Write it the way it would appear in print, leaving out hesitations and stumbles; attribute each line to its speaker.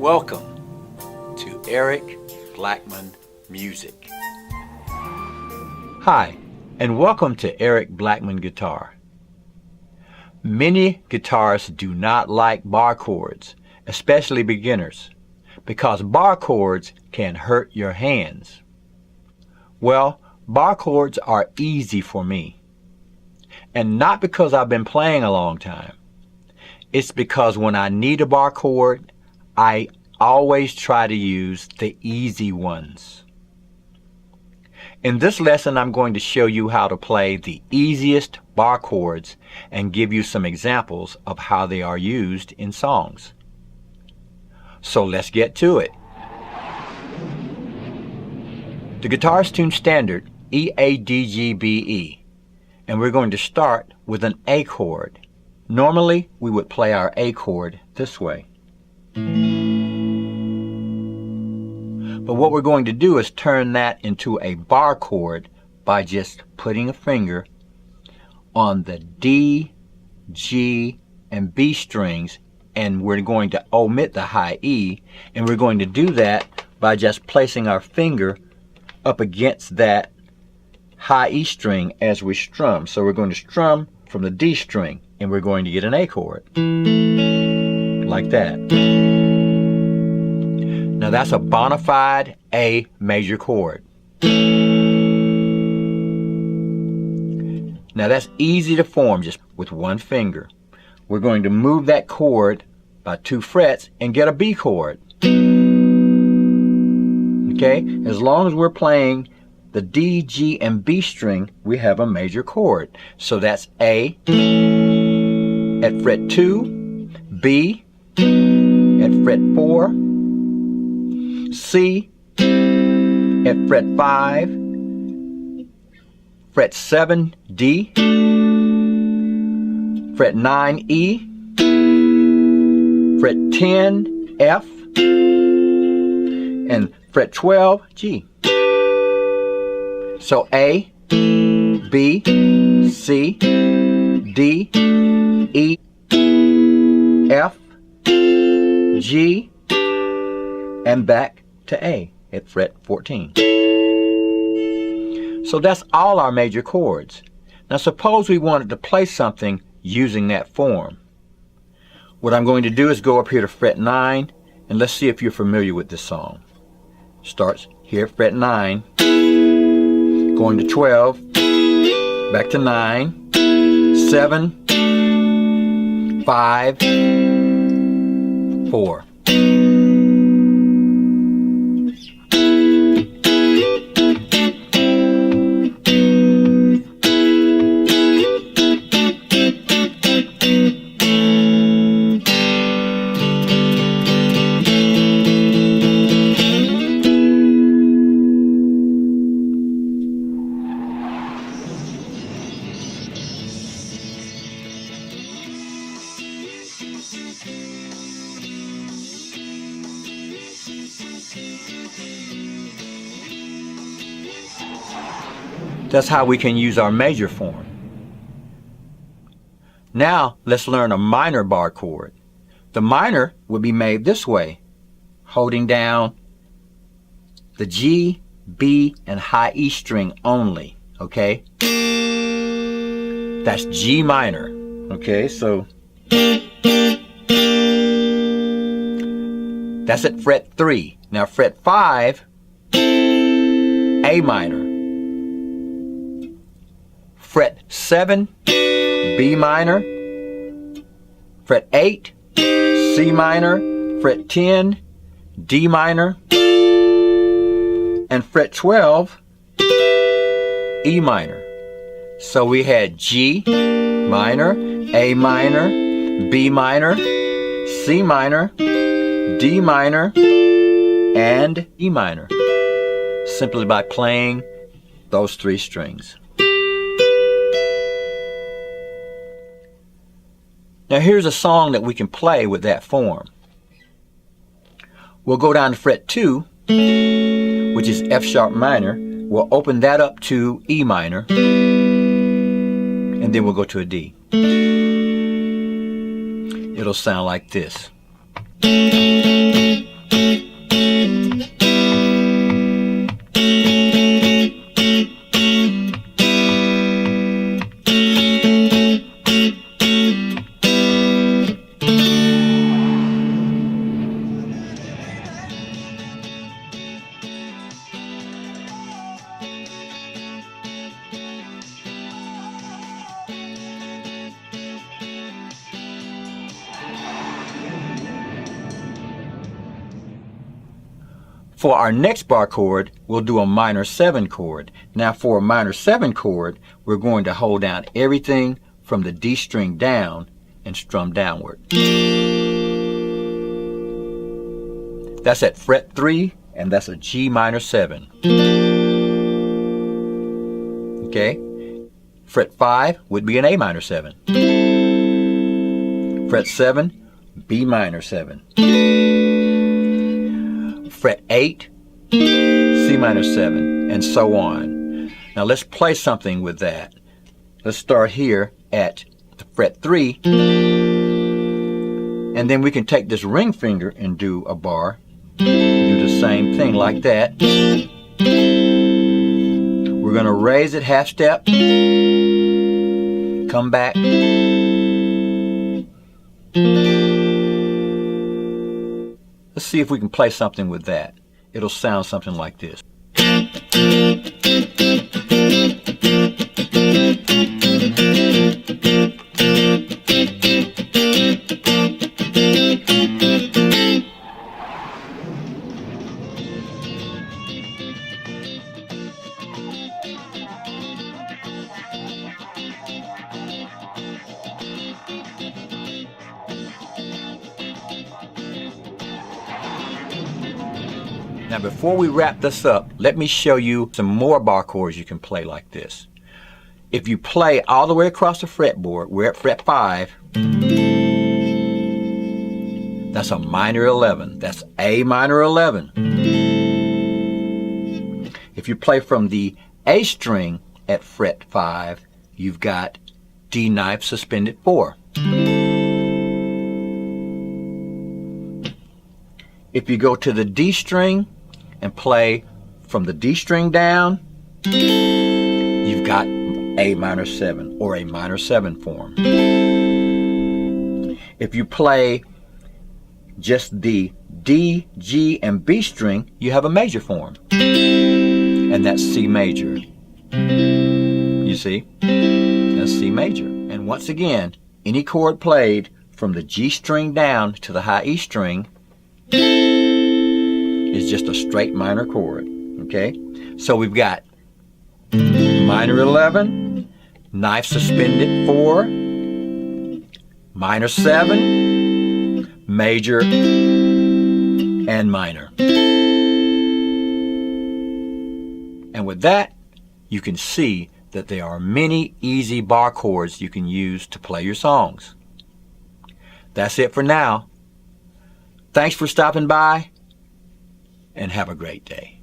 Speaker 1: Welcome to Eric Blackman Music. Hi, and welcome to Eric Blackman Guitar. Many guitarists do not like bar chords, especially beginners, because bar chords can hurt your hands. Well, bar chords are easy for me. And not because I've been playing a long time. It's because when I need a bar chord, I always try to use the easy ones. In this lesson, I'm going to show you how to play the easiest bar chords and give you some examples of how they are used in songs. So let's get to it. The guitar is tuned standard E, A, D, G, B, E, and we're going to start with an A chord. Normally, we would play our A chord this way. But what we're going to do is turn that into a bar chord by just putting a finger on the D, G, and B strings, and we're going to omit the high E, and we're going to do that by just placing our finger up against that high E string as we strum. So we're going to strum from the D string, and we're going to get an A chord like that. Now that's a bona fide A major chord. Now that's easy to form just with one finger. We're going to move that chord by 2 frets and get a B chord. Okay, as long as we're playing the D, G, and B string, we have a major chord. So that's A at fret 2, B at fret 4, C at fret 5, fret 7, D, fret 9, E, fret 10, F, and fret 12, G. So A, B, C, D, E, F, G, and back to A at fret 14. So that's all our major chords. Now suppose we wanted to play something using that form. What I'm going to do is go up here to fret 9, and let's see if you're familiar with this song. Starts here at fret 9, going to 12, back to 9, 7, 5, 4. That's how we can use our major form. Now let's learn a minor bar chord. The minor would be made this way, holding down the G, B, and high E string only, okay? That's G minor, okay? So that's at fret 3. Now fret 5, A minor. Fret 7, B minor, fret 8, C minor, fret 10, D minor, and fret 12, E minor. So we had G minor, A minor, B minor, C minor, D minor, and E minor, simply by playing those 3 strings. Now here's a song that we can play with that form. We'll go down to fret 2, which is F sharp minor. We'll open that up to E minor, and then we'll go to a D. It'll sound like this. For our next bar chord, we'll do a minor 7 chord. Now for a minor 7 chord, we're going to hold down everything from the D string down and strum downward. That's at fret 3, and that's a G minor 7. Okay? Fret 5 would be an A minor 7. Fret 7, B minor 7. Fret 8, C minor 7, and so on. Now let's play something with that. Let's start here at the fret 3, and then we can take this ring finger and do a bar. Do the same thing like that. We're going to raise it half step, come back, let's see if we can play something with that. It'll sound something like this. Now before we wrap this up, let me show you some more bar chords you can play like this. If you play all the way across the fretboard, we're at fret 5. That's a minor 11. That's A minor 11. If you play from the A string at fret 5, you've got D knife suspended 4. If you go to the D string and play from the D string down, you've got A minor 7 or a minor 7 form. If you play just the D, G, and B string, you have a major form, and that's C major. You see? That's C major. And once again, any chord played from the G string down to the high E string is just a straight minor chord. Okay? So we've got minor 11, knife suspended 4, minor 7, major, and minor. And with that, you can see that there are many easy bar chords you can use to play your songs. That's it for now. Thanks for stopping by, and have a great day.